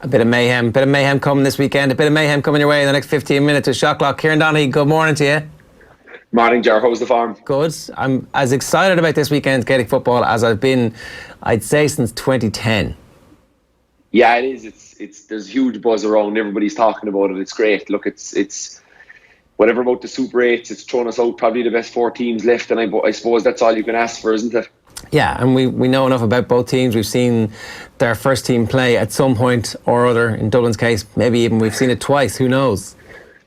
A bit of mayhem coming this weekend, a bit of mayhem coming your way in the next 15 minutes of Shot Clock. Kieran Donaghy, good morning to you. Morning, Jar. How's the farm? Good. I'm as excited about this weekend's Gaelic football as I've been, I'd say, since 2010. Yeah, it is. It's there's huge buzz around. Everybody's talking about it. It's great. Look, it's whatever about the Super 8s. It's thrown us out probably the best 4 teams left, and I suppose that's all you can ask for, isn't it? Yeah, and we know enough about both teams. We've seen their first team play at some point or other. In Dublin's case, maybe even we've seen it twice. Who knows?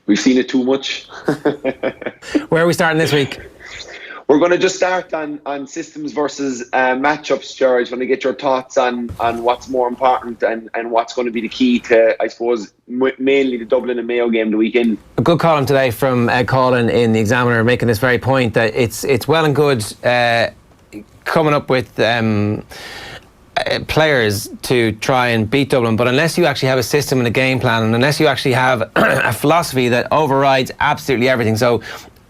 We've seen it too much. Where are we starting this week? We're going to just start on systems versus matchups, George. I want to get your thoughts on what's more important and what's going to be the key to, I suppose, mainly the Dublin and Mayo game the weekend. A good column today from Ed Collin in the Examiner, making this very point that it's well and good coming up with players to try and beat Dublin, but unless you actually have a system and a game plan, and unless you actually have a philosophy that overrides absolutely everything, so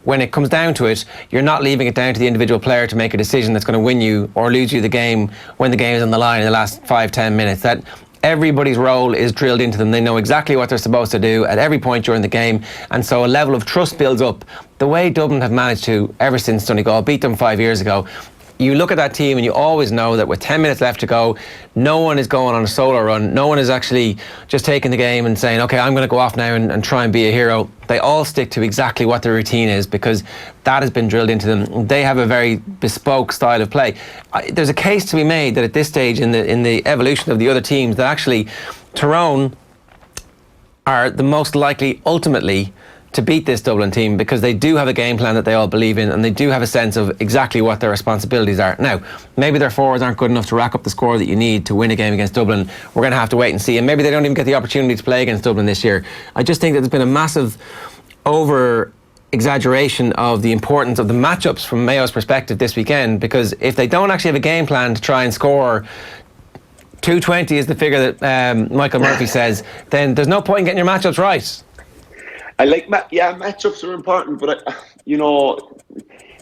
when it comes down to it, you're not leaving it down to the individual player to make a decision that's going to win you or lose you the game when the game is on the line in the last 5-10 minutes. That everybody's role is drilled into them. They know exactly what they're supposed to do at every point during the game, and so a level of trust builds up. The way Dublin have managed to, ever since Donegal beat them 5 years ago, you look at that team and you always know that with 10 minutes left to go, no one is going on a solo run. No one is actually just taking the game and saying, okay, I'm going to go off now and try and be a hero. They all stick to exactly what their routine is because that has been drilled into them. They have a very bespoke style of play. There's a case to be made that at this stage in the evolution of the other teams, that actually Tyrone are the most likely ultimately to beat this Dublin team because they do have a game plan that they all believe in and they do have a sense of exactly what their responsibilities are. Now, maybe their forwards aren't good enough to rack up the score that you need to win a game against Dublin. We're going to have to wait and see, and maybe they don't even get the opportunity to play against Dublin this year. I just think that there's been a massive over-exaggeration of the importance of the matchups from Mayo's perspective this weekend, because if they don't actually have a game plan to try and score 220 is the figure that Michael Murphy says, then there's no point in getting your matchups right. I like, matchups are important, but I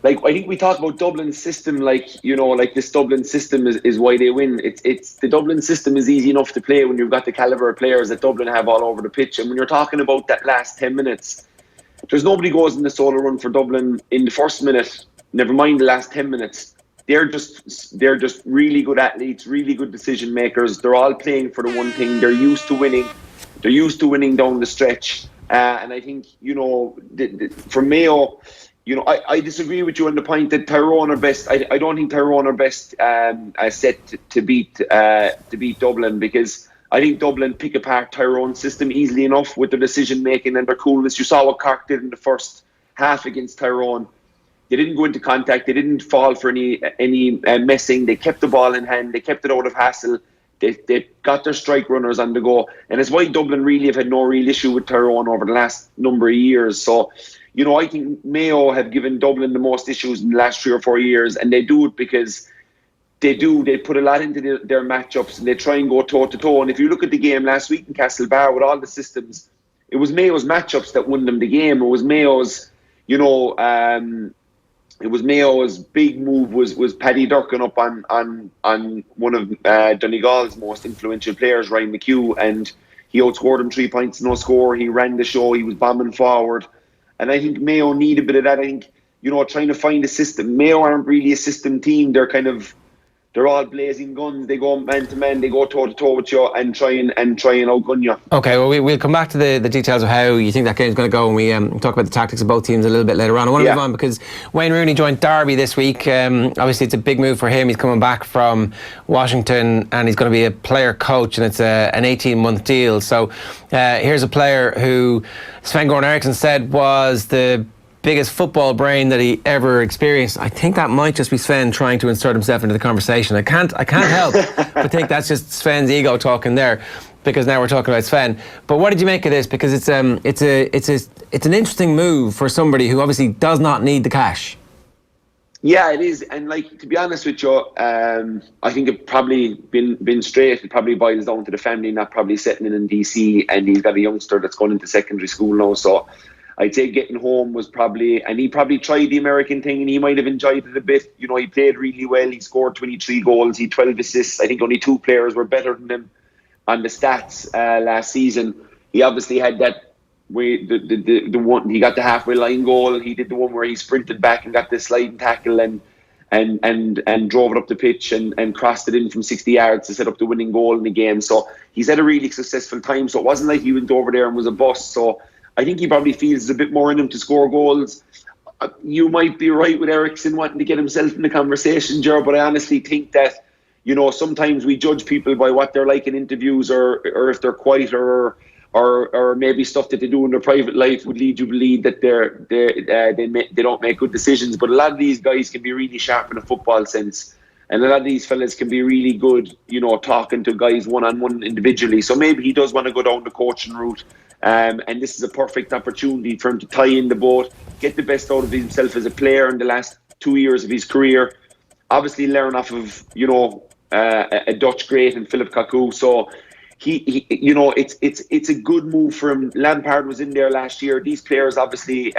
think we talk about Dublin's system, this Dublin system is why they win. It's the Dublin system is easy enough to play when you've got the calibre of players that Dublin have all over the pitch. And when you're talking about that last 10 minutes, there's nobody goes in the solo run for Dublin in the first minute, never mind the last 10 minutes. They're just really good athletes, really good decision makers. They're all playing for the one thing. They're used to winning. They're used to winning down the stretch. And I think, for Mayo, I disagree with you on the point that Tyrone are best. I don't think Tyrone are best set to beat Dublin, because I think Dublin pick apart Tyrone's system easily enough with their decision making and their coolness. You saw what Cork did in the first half against Tyrone. They didn't go into contact. They didn't fall for any messing. They kept the ball in hand. They kept it out of hassle. They got their strike runners on the go, and it's why Dublin really have had no real issue with Tyrone over the last number of years. So, I think Mayo have given Dublin the most issues in the last 3 or 4 years, and they do it because they put a lot into their matchups and they try and go toe to toe. And if you look at the game last week in Castlebar with all the systems, it was Mayo's matchups that won them the game. It was Mayo's, it was Mayo's big move was Paddy Durcan up on one of Donegal's most influential players, Ryan McHugh, and he outscored him 3 points, no score. He ran the show. He was bombing forward, and I think Mayo need a bit of that. I think trying to find a system. Mayo aren't really a system team. They're all blazing guns. They go man to man. They go toe to toe with you and try and outgun you. Okay, well we'll come back to the details of how you think that game's going to go, and we talk about the tactics of both teams a little bit later on. I want to move on because Wayne Rooney joined Derby this week. Obviously, it's a big move for him. He's coming back from Washington, and he's going to be a player coach, and it's an 18-month deal. So here's a player who Sven-Goran Eriksson said was the biggest football brain that he ever experienced. I think that might just be Sven trying to insert himself into the conversation. I can't help but think that's just Sven's ego talking there, because now we're talking about Sven. But what did you make of this? Because it's an interesting move for somebody who obviously does not need the cash. Yeah, it is. And to be honest with you, I think it probably been straight. It probably boils down to the family not probably settling in DC, and he's got a youngster that's going into secondary school now. So I'd say getting home was probably, and he probably tried the American thing and he might have enjoyed it a bit. He played really well. He scored 23 goals. He had 12 assists. I think only 2 players were better than him. on the stats last season. He obviously had that way, the one he got the halfway line goal. He did the one where he sprinted back and got the sliding tackle and drove it up the pitch and crossed it in from 60 yards to set up the winning goal in the game. So he's had a really successful time. So it wasn't like he went over there and was a bust. So I think he probably feels there's a bit more in him to score goals. You might be right with Ericsson wanting to get himself in the conversation, Ger, but I honestly think that, you know, sometimes we judge people by what they're like in interviews or if they're quieter or maybe stuff that they do in their private life would lead you to believe that they don't make good decisions. But a lot of these guys can be really sharp in a football sense. And a lot of these fellas can be really good, you know, talking to guys one-on-one individually. So maybe he does want to go down the coaching route. And this is a perfect opportunity for him to tie in the boat, get the best out of himself as a player in the last 2 years of his career. Obviously learn off of, you know, a Dutch great and Philip Kaku. So he you know, it's a good move for him. Lampard was in there last year. These players obviously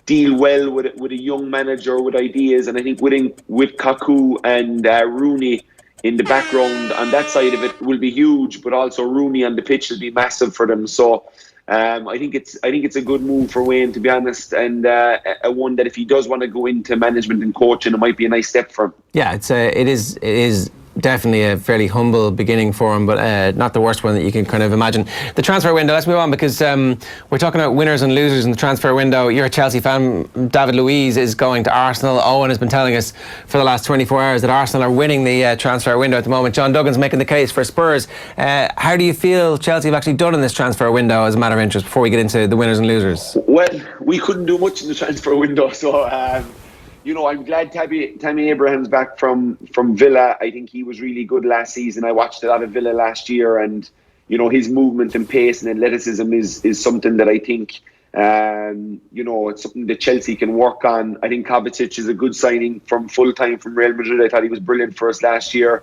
deal well with a young manager with ideas, and I think with Kaku and Rooney in the background on that side of it will be huge, but also Rooney on the pitch will be massive for them. So I think it's a good move for Wayne, to be honest, and a one that if he does want to go into management and coaching, it might be a nice step for him. Yeah, it is definitely a fairly humble beginning for him, but not the worst one that you can kind of imagine. The transfer window, let's move on, because we're talking about winners and losers in the transfer window. You're a Chelsea fan. David Luiz is going to Arsenal. Owen has been telling us for the last 24 hours that Arsenal are winning the transfer window at the moment. John Duggan's making the case for Spurs. How do you feel Chelsea have actually done in this transfer window as a matter of interest before we get into the winners and losers? Well, we couldn't do much in the transfer window, so you know, I'm glad Tammy Abraham's back from Villa. I think he was really good last season. I watched a lot of Villa last year, and you know, his movement and pace and athleticism is something that I think you know, it's something that Chelsea can work on. I think Kovacic is a good signing from full time from Real Madrid. I thought he was brilliant for us last year.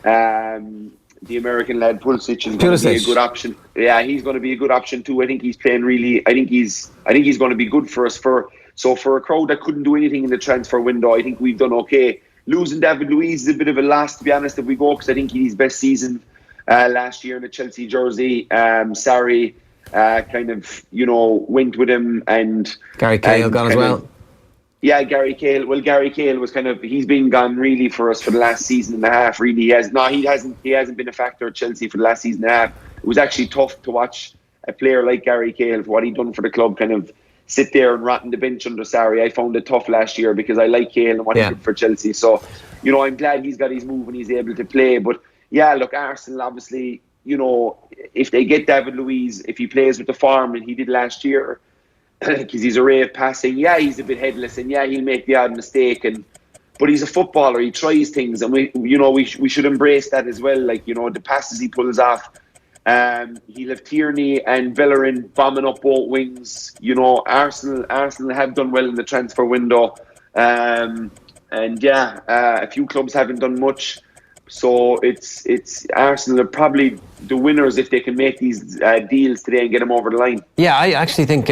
The American lad Pulisic is going to be a good option. Yeah, he's going to be a good option too. I think he's playing really. I think he's going to be good for us. So for a crowd that couldn't do anything in the transfer window, I think we've done okay. Losing David Luiz is a bit of a loss, to be honest, if we go, because I think he's best season last year in the Chelsea jersey. Sarri kind of, you know, went with him, and Gary Cahill gone as well. Yeah, Gary Cahill. Well, Gary Cahill was he's been gone really for us for the last season and a half. Really, he hasn't been a factor at Chelsea for the last season and a half. It was actually tough to watch a player like Gary Cahill, for what he'd done for the club, kind of sit there and rot on the bench under Sarri. I found it tough last year because I like Cahill and what he did for Chelsea. So, you know, I'm glad he's got his move and he's able to play. But yeah, look, Arsenal obviously, you know, if they get David Luiz, if he plays with the form that he did last year, because he's a ray of passing, yeah, he's a bit headless, and yeah, he'll make the odd mistake, but he's a footballer. He tries things, and we should embrace that as well. Like, you know, the passes he pulls off. He'll have Tierney and Bellerin bombing up both wings. You know, Arsenal have done well in the transfer window, and yeah, a few clubs haven't done much. So it's Arsenal are probably the winners if they can make these deals today and get them over the line. Yeah, I actually think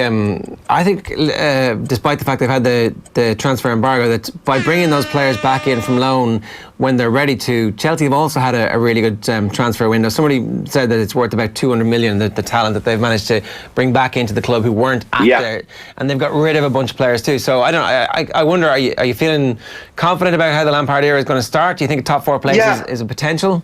despite the fact they've had the transfer embargo, that by bringing those players back in from loan when they're ready to, Chelsea have also had a really good transfer window. Somebody said that it's worth about 200 million, the talent that they've managed to bring back into the club who weren't at there, and they've got rid of a bunch of players too. So I don't know, I wonder, are you feeling confident about how the Lampard era is going to start? Do you think a top four place is a potential?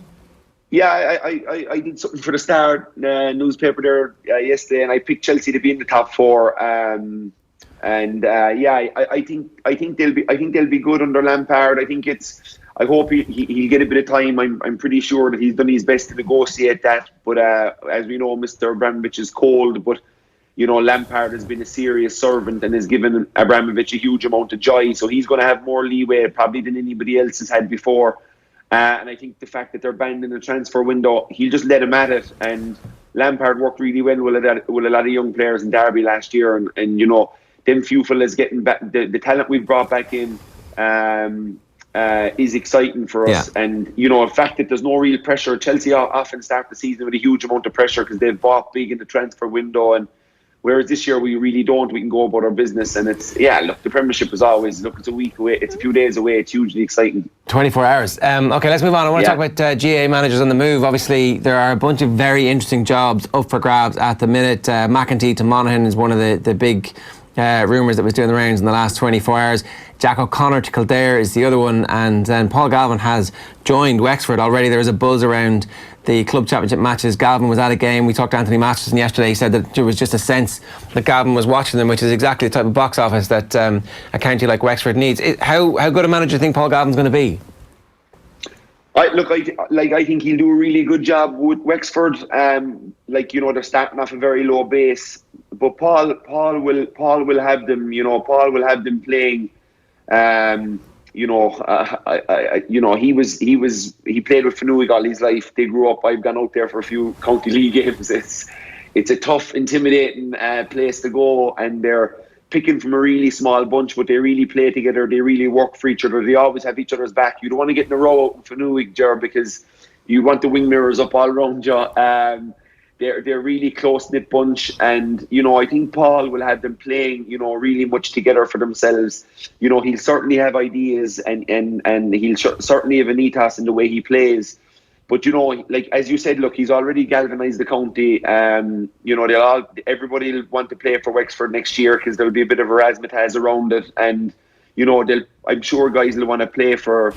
Yeah, I did something for the Star newspaper there yesterday, and I picked Chelsea to be in the top four. I think they'll be good under Lampard. I hope he'll get a bit of time. I'm pretty sure that he's done his best to negotiate that. But as we know, Mr. Abramovich is cold. But you know, Lampard has been a serious servant and has given Abramovich a huge amount of joy. So he's going to have more leeway probably than anybody else has had before. And I think the fact that they're banned in the transfer window, he'll just let him at it. And Lampard worked really well with a lot of young players in Derby last year. And you know, them few fellas getting back, the talent we've brought back in is exciting for us. And you know, the fact that there's no real pressure. Chelsea often start the season with a huge amount of pressure because they've bought big in the transfer window. And Whereas this year we really don't. We can go about our business, and it's look, the Premiership is always it's a week away. It's a few days away. It's hugely exciting. 24 hours. Okay, let's move on. I want to talk about GA managers on the move. Obviously, there are a bunch of very interesting jobs up for grabs at the minute. McEntee to Monaghan is one of the big rumours that was doing the rounds in the last 24 hours. Jack O'Connor to Kildare is the other one, and then Paul Galvin has joined Wexford already. There was a buzz around the club championship matches. Galvin was at a game. We talked to Anthony Masterson yesterday. He said that there was just a sense that Galvin was watching them, which is exactly the type of box office that a county like Wexford needs. How good a manager do you think Paul Galvin's going to be? I think he'll do a really good job with Wexford. They're starting off a very low base, but Paul will have them. Paul will have them playing. He played with Fenwick all his life. They grew up. I've gone out there for a few county league games. It's a tough, intimidating place to go, and they're picking from a really small bunch, but they really play together. They really work for each other. They always have each other's back. You don't want to get in a row out in Fenwick, Ger, because you want the wing mirrors up all around you. They're really close-knit bunch, and I think Paul will have them playing really much together for themselves. He'll certainly have ideas, and he'll certainly have an ethos in the way he plays. But as you said, look, he's already galvanised the county. Everybody will want to play for Wexford next year because there'll be a bit of a razzmatazz around it, and I'm sure guys will want to play for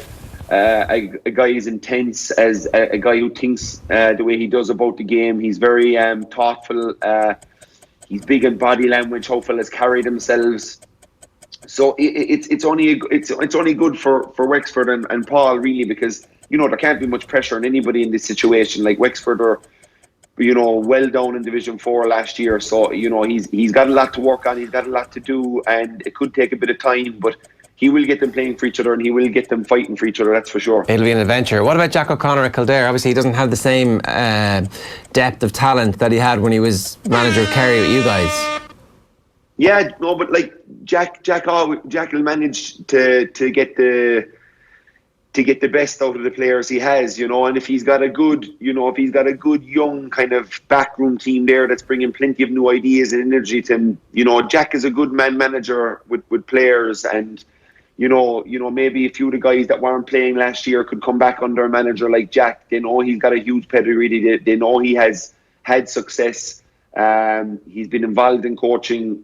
a guy as intense as a guy who thinks the way he does about the game. He's very thoughtful. He's big in body language. How fellas carry themselves. So it's only good for Wexford and Paul, really, because there can't be much pressure on anybody in this situation. Like, Wexford are well down in Division 4 last year, so he's got a lot to work on. He's got a lot to do, and it could take a bit of time, but he will get them playing for each other, and he will get them fighting for each other, that's for sure. It'll be an adventure. What about Jack O'Connor at Kildare? Obviously, he doesn't have the same depth of talent that he had when he was manager of Kerry with you guys. Yeah, no, but Jack will manage to get the best out of the players he has, and if he's got a good, young kind of backroom team there that's bringing plenty of new ideas and energy to him, Jack is a good manager with players, and maybe a few of the guys that weren't playing last year could come back under a manager like Jack. They know he's got a huge pedigree. They know he has had success. He's been involved in coaching,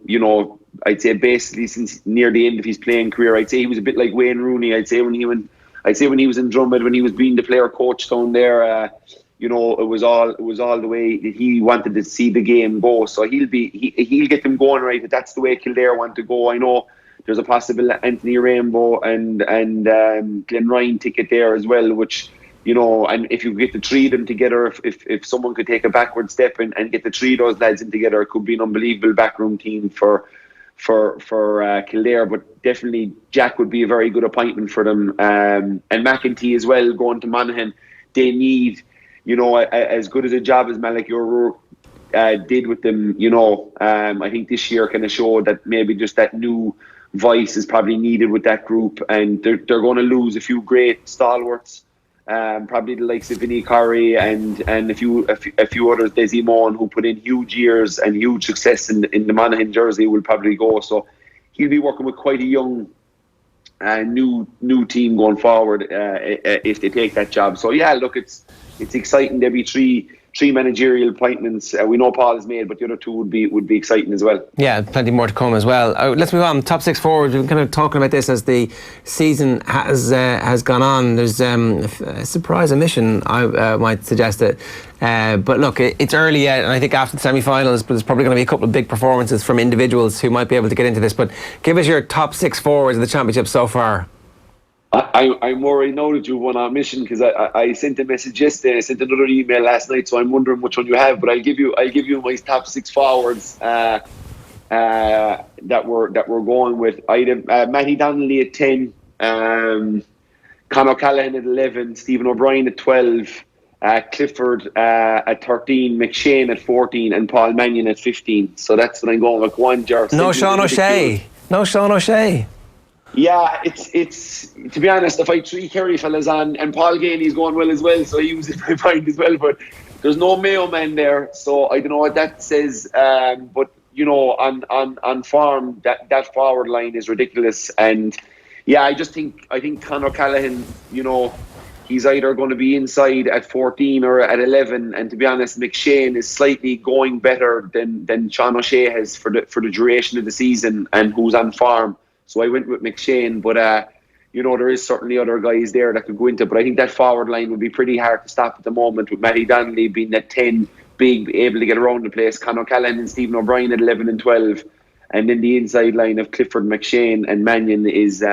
I'd say basically since near the end of his playing career. I'd say he was a bit like Wayne Rooney. I'd say when he was in Drummond, when he was being the player coach down there, it was all the way that he wanted to see the game go. So he'll get them going right. That's the way Kildare want to go. I know there's a possible Anthony Rainbow and Glen Ryan ticket there as well, which and if you get the three of them together, if someone could take a backward step and get the three of those lads in together, it could be an unbelievable backroom team for Kildare. But definitely Jack would be a very good appointment for them, and McEntee as well going to Monaghan. They need as good as a job as Malak O'Rourke did with them. I think this year kind of showed that maybe just that new voice is probably needed with that group, and they're going to lose a few great stalwarts. Probably the likes of Vinnie Corrie and a few others, Desi Mohan, who put in huge years and huge success in the Monaghan jersey, will probably go. So he'll be working with quite a young new team going forward if they take that job. So yeah, look, it's exciting. There'll be three managerial appointments. We know Paul has made, but the other two would be exciting as well. Yeah, plenty more to come as well. Let's move on. Top six forwards. We've been kind of talking about this as the season has gone on. There's a surprise omission, I might suggest it. But look, it's early yet, and I think after the semi-finals, there's probably going to be a couple of big performances from individuals who might be able to get into this. But give us your top six forwards of the championship so far. I'm worried now that you've won our mission, because I sent a message yesterday. I sent another email last night, so I'm wondering which one you have. But I'll give you my top six forwards that we're going with. I have Matty Donnelly at 10, Conor Callaghan at 11, Stephen O'Brien at 12, Clifford at 13, McShane at 14, and Paul Mannion at 15. So that's what I'm going with. One jar. No Sean O'Shea. Yeah, it's to be honest, if I three Kerry fellas on, and Paul Gainey's going well as well, so he was in my mind as well, but there's no Mayo man there, so I don't know what that says, but on form, that forward line is ridiculous. And yeah, I think Conor Callaghan, he's either going to be inside at 14 or at 11. And to be honest, McShane is slightly going better than Sean O'Shea has for the duration of the season and who's on form. So I went with McShane, but there is certainly other guys there that could go into. But I think that forward line would be pretty hard to stop at the moment, with Matty Donnelly being at 10, big, able to get around the place. Conor Callaghan and Stephen O'Brien at 11 and 12. And then the inside line of Clifford, McShane and Mannion is...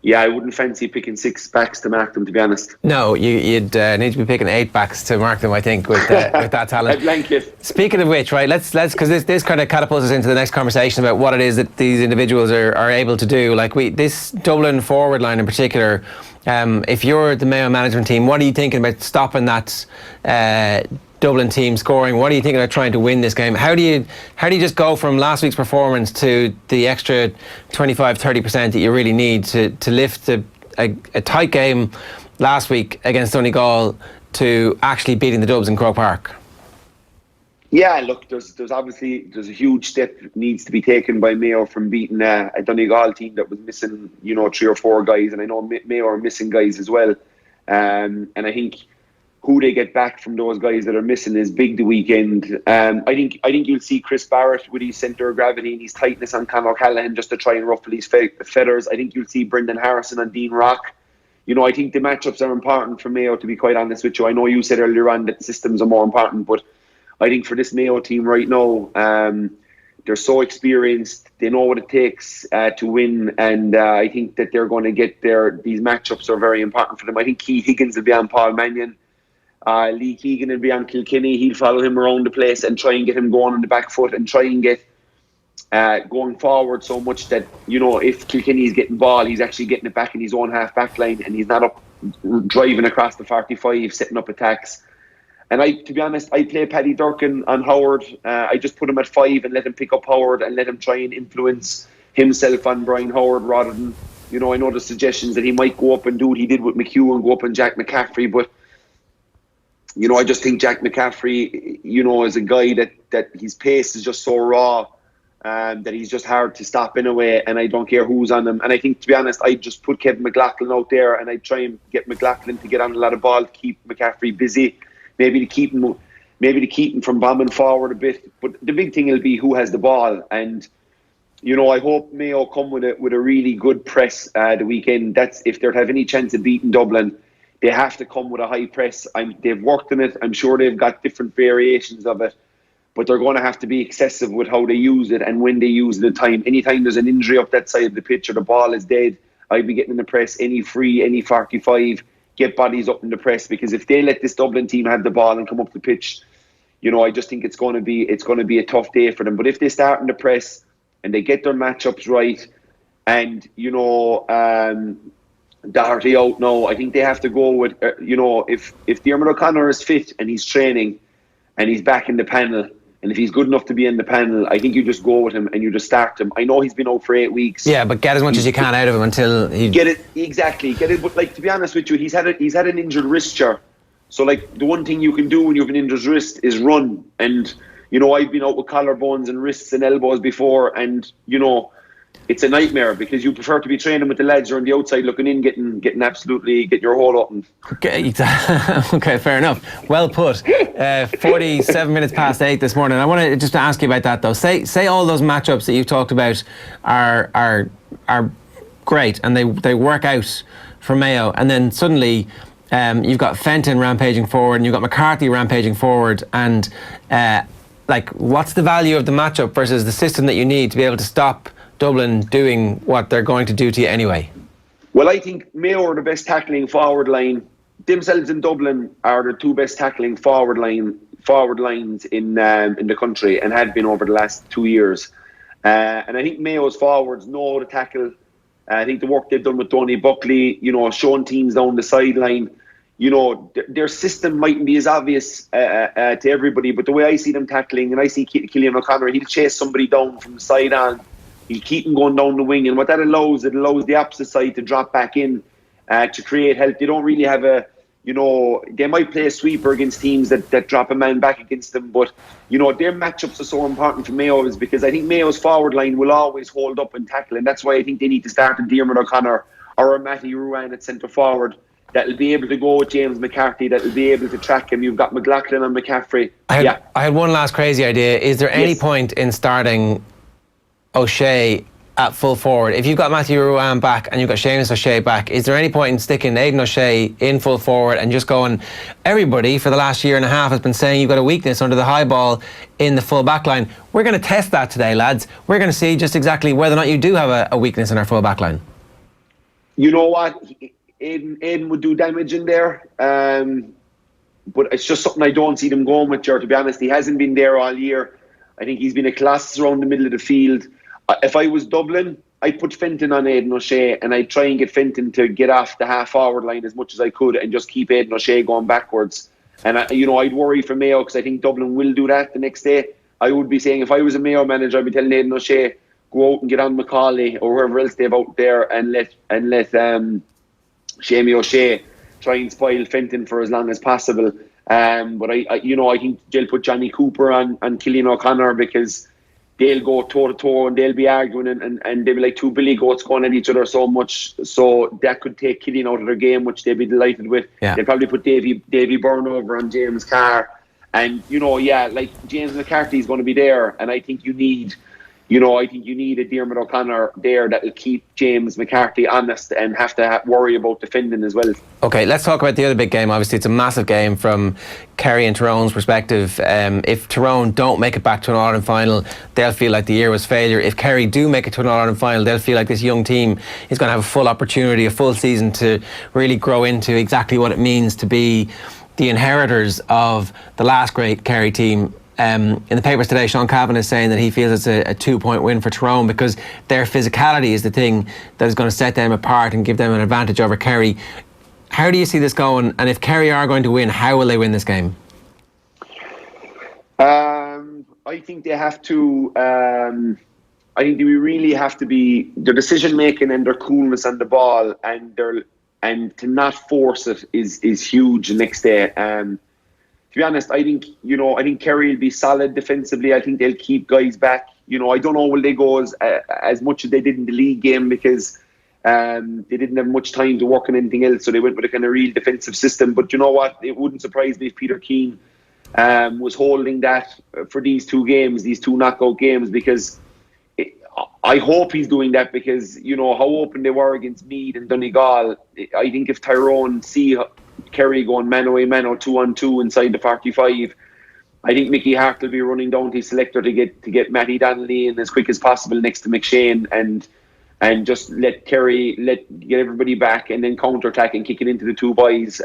I wouldn't fancy picking 6 backs to mark them, to be honest. No, you'd need to be picking 8 backs to mark them, I think, with that talent. At Blanket. Speaking of which, right, let's because this kind of catapults us into the next conversation about what it is that these individuals are able to do. Like this Dublin forward line in particular, if you're the Mayo management team, what are you thinking about stopping that Dublin team scoring? What are you thinking about trying to win this game? How do you just go from last week's performance to the extra 25-30% that you really need to lift a tight game last week against Donegal to actually beating the Dubs in Croke Park? Yeah, look, there's obviously a huge step needs to be taken by Mayo from beating a Donegal team that was missing 3 or 4 guys, and I know Mayo are missing guys as well, and I think who they get back from those guys that are missing is big the weekend. I think you'll see Chris Barrett with his centre of gravity and his tightness on Conor Callaghan just to try and ruffle his feathers. I think you'll see Brendan Harrison on Dean Rock. I think the matchups are important for Mayo, to be quite honest with you. I know you said earlier on that systems are more important, but I think for this Mayo team right now, they're so experienced. They know what it takes to win, and I think that they're going to get there. These matchups are very important for them. I think Key Higgins will be on Paul Mannion. Lee Keegan will be on Kilkenny. He'll follow him around the place and try and get him going on the back foot and try and get going forward so much that, if Kilkenny is getting ball, he's actually getting it back in his own half-back line and he's not up driving across the 45, setting up attacks. And to be honest, I play Paddy Durkin on Howard. I just put him at 5 and let him pick up Howard and let him try and influence himself on Brian Howard rather than, I know the suggestions that he might go up and do what he did with McHugh and go up and Jack McCaffrey, but I just think Jack McCaffrey, is a guy that his pace is just so raw that he's just hard to stop in a way, and I don't care who's on him. And I think, to be honest, I'd just put Kevin McLaughlin out there and I'd try and get McLaughlin to get on a lot of ball to keep McCaffrey busy, maybe to keep him from bombing forward a bit. But the big thing will be who has the ball. And, I hope Mayo come with a really good press the weekend. That's if they have any chance of beating Dublin. They have to come with a high press. They've worked on it. I'm sure they've got different variations of it, but they're going to have to be excessive with how they use it and when they use it at time. Anytime there's an injury up that side of the pitch or the ball is dead, I'd be getting in the press any free, any 45, get bodies up in the press, because if they let this Dublin team have the ball and come up the pitch, I just think it's going to be a tough day for them. But if they start in the press and they get their matchups right, and Doherty out now, I think they have to go with, if Diarmuid O'Connor is fit and he's training and he's back in the panel, and if he's good enough to be in the panel, I think you just go with him and you just start him. I know he's been out for 8 weeks. Yeah, but get as much as you can out of him until he... Get it. But to be honest with you, he's had an injured wrist, so the one thing you can do when you have an injured wrist is run. And, I've been out with collarbones and wrists and elbows before, and, it's a nightmare because you prefer to be training with the lads or on the outside looking in, getting your hole open. Okay, okay, fair enough. Well put. 47 minutes past 8 this morning. I want to just ask you about that though. Say all those matchups that you've talked about are great and they work out for Mayo, and then suddenly you've got Fenton rampaging forward and you've got McCarthy rampaging forward, and what's the value of the matchup versus the system that you need to be able to stop Dublin doing what they're going to do to you anyway? Well, I think Mayo are the best tackling forward line. Themselves in Dublin are the 2 best tackling forward lines in the country, and had been over the last 2 years. And I think Mayo's forwards know the tackle. I think the work they've done with Tony Buckley, showing teams down the sideline, their system mightn't be as obvious to everybody, but the way I see them tackling, and I see Cillian O'Connor, he'll chase somebody down from the side on. He'll keep them going down the wing, and what that allows the opposite side to drop back in to create help. They don't really have you know, they might play a sweeper against teams that drop a man back against them, but, you know, their matchups are so important for Mayo is because I think Mayo's forward line will always hold up and tackle, and that's why I think they need to start a Diarmuid O'Connor or a Matty Ruan at centre forward that'll be able to go with James McCarthy, that'll be able to track him. You've got McLaughlin and McCaffrey. I had one last crazy idea. Is there any point in starting O'Shea at full forward? If you've got Matthew Ruan back and you've got Seamus O'Shea back, is there any point in sticking Aidan O'Shea in full forward and just going, everybody for the last year and a half has been saying you've got a weakness under the high ball in the full back line. We're going to test that today, lads. We're going to see just exactly whether or not you do have a weakness in our full back line. You know what? Aidan would do damage in there. But it's just something I don't see them going with, Ger, to be honest. He hasn't been there all year. I think he's been a Colossus around the middle of the field. If I was Dublin, I'd put Fenton on Aidan O'Shea and I'd try and get Fenton to get off the half-forward line as much as I could and just keep Aidan O'Shea going backwards. And, I'd worry for Mayo because I think Dublin will do that the next day. I would be saying, if I was a Mayo manager, I'd be telling Aidan O'Shea, go out and get on Macaulay or whoever else they've out there and let Seamus O'Shea try and spoil Fenton for as long as possible. But I think they'll put Johnny Cooper on Killian O'Connor because they'll go toe-to-toe and they'll be arguing and they'll be like two billy goats going at each other so much. So that could take Killian out of their game, which they'd be delighted with. Yeah. They'll probably put Davy Byrne over on James Carr. And, James McCarthy's going to be there. And I think you need a Diarmuid O'Connor there that will keep James McCarthy honest and have to worry about defending as well. Okay, let's talk about the other big game. Obviously, it's a massive game from Kerry and Tyrone's perspective. If Tyrone don't make it back to an All-Ireland final, they'll feel like the year was failure. If Kerry do make it to an All-Ireland final, they'll feel like this young team is going to have a full opportunity, a full season to really grow into exactly what it means to be the inheritors of the last great Kerry team. In the papers today, Sean Cavan is saying that he feels it's a 2-point win for Tyrone because their physicality is the thing that is going to set them apart and give them an advantage over Kerry. How do you see this going? And if Kerry are going to win, how will they win this game? I think they have to. I think they really have to be their decision making and their coolness on the ball and to not force it is huge the next day. To be honest, I think Kerry will be solid defensively. I think they'll keep guys back. I don't know will they go as much as they did in the league game because they didn't have much time to work on anything else, so they went with a kind of real defensive system. But you know what? It wouldn't surprise me if Peter Keane was holding that for these two knockout games because I hope he's doing that because, how open they were against Meath and Donegal. I think if Tyrone see Kerry going mano-a-mano 2-on-2 inside the 45, I think Mickey Hart will be running down to his selector to get Matty Donnelly in as quick as possible next to McShane and just let Kerry get everybody back and then counter-attack and kick it into the two boys.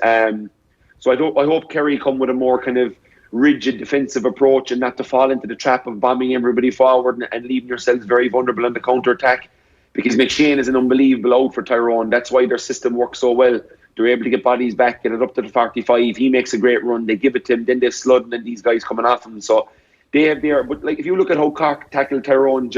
So I hope Kerry come with a more kind of rigid defensive approach and not to fall into the trap of bombing everybody forward and leaving yourselves very vulnerable on the counter-attack because McShane is an unbelievable out for Tyrone. That's why their system works so well. They're able to get bodies back, get it up to the 45. He makes a great run. They give it to him. Then they're sludding and these guys coming off him. So they have their... But if you look at how Cork tackled Tyrone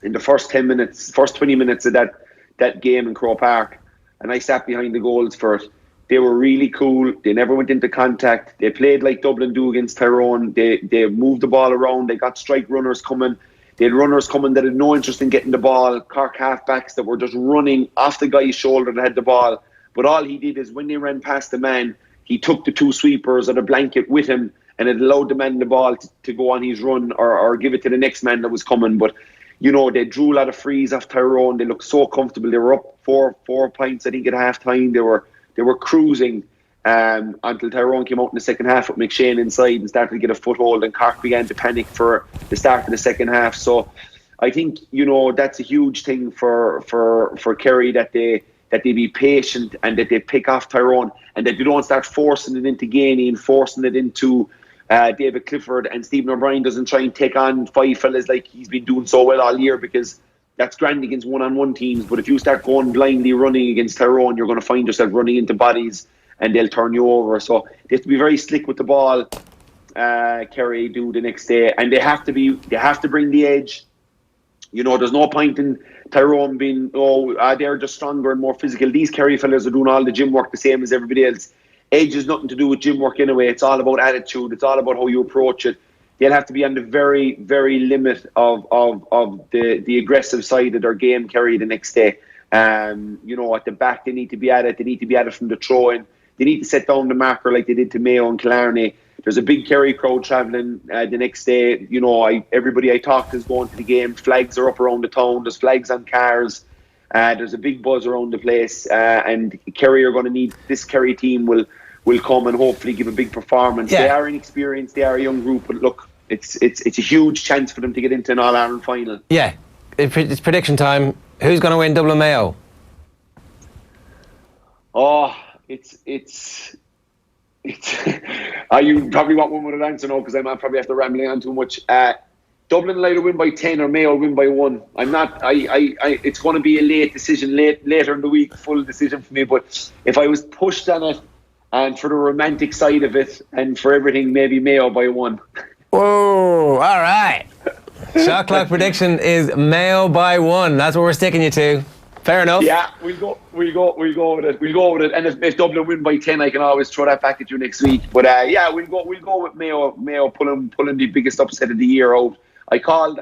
in the first 20 minutes of that game in Croke Park, and I sat behind the goals for it, they were really cool. They never went into contact. They played like Dublin do against Tyrone. They moved the ball around. They got strike runners coming. They had runners coming that had no interest in getting the ball. Cork halfbacks that were just running off the guy's shoulder that had the ball. But all he did is when they ran past the man, he took the two sweepers or the blanket with him and it allowed the man the ball to go on his run or give it to the next man that was coming. But, they drew a lot of frees off Tyrone. They looked so comfortable. They were up four points, I think, at half time. They were cruising until Tyrone came out in the second half with McShane inside and started to get a foothold and Cork began to panic for the start of the second half. So I think, that's a huge thing for Kerry that they be patient and that they pick off Tyrone and that they don't start forcing it into Gainey and forcing it into David Clifford and Stephen O'Brien doesn't try and take on five fellas like he's been doing so well all year because that's grand against one-on-one teams. But if you start going blindly running against Tyrone, you're going to find yourself running into bodies and they'll turn you over. So they have to be very slick with the ball, Kerry do the next day. And they have to bring the edge. There's no point in Tyrone being, they're just stronger and more physical. These Kerry fellas are doing all the gym work the same as everybody else. Edge has nothing to do with gym work anyway. It's all about attitude. It's all about how you approach it. They'll have to be on the very, very limit of the aggressive side of their game, Kerry, the next day. You know, at the back, they need to be at it. They need to be at it from the throw-in. They need to set down the marker like they did to Mayo and Killarney. There's a big Kerry crowd travelling the next day. You know, everybody I talked to is going to the game. Flags are up around the town. There's flags on cars. There's a big buzz around the place. And Kerry are going to need, this Kerry team will come and hopefully give a big performance. Yeah. They are inexperienced. They are a young group. But look, it's a huge chance for them to get into an All-Ireland final. Yeah, it's prediction time. Who's going to win Dublin Mayo? Oh, it's you probably want one with an answer now because I might probably have to rambling on too much. Dublin will either win by 10 or Mayo will win by 1. I'm not. It's going to be a late decision, later in the week, full decision for me. But if I was pushed on it, and for the romantic side of it, and for everything, maybe Mayo by 1. Whoa! All right. Shot clock prediction is Mayo by 1. That's what we're sticking you to. Fair enough. Yeah, we'll go with it. And if Dublin win by 10, I can always throw that back at you next week. But yeah, we'll go with Mayo. Mayo pulling the biggest upset of the year out. I called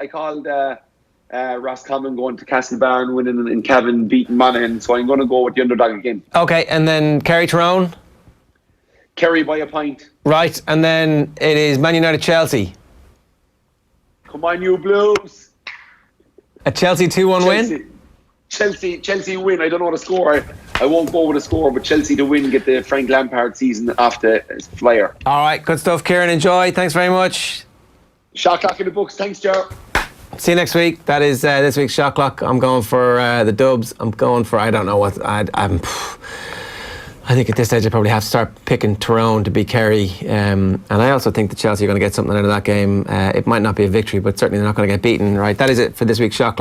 Roscommon going to Castlebar winning and Cavan beating Monaghan, so I'm going to go with the underdog again. Okay, and then Kerry Tyrone. Kerry by a pint. Right, and then it is Man United Chelsea. Come on, you Blues. A Chelsea 2-1 win. Chelsea win. I don't know the score. I won't go with the score, but Chelsea to win, get the Frank Lampard season off the flyer. All right, good stuff, Kieran. Enjoy. Thanks very much. Shot clock in the books. Thanks, Joe. See you next week. That is this week's Shot Clock. I'm going for the Dubs. I'm going for, I don't know what, I think at this stage I probably have to start picking Tyrone to beat Kerry. And I also think that Chelsea are going to get something out of that game. It might not be a victory, but certainly they're not going to get beaten. Right, that is it for this week's Shot Clock.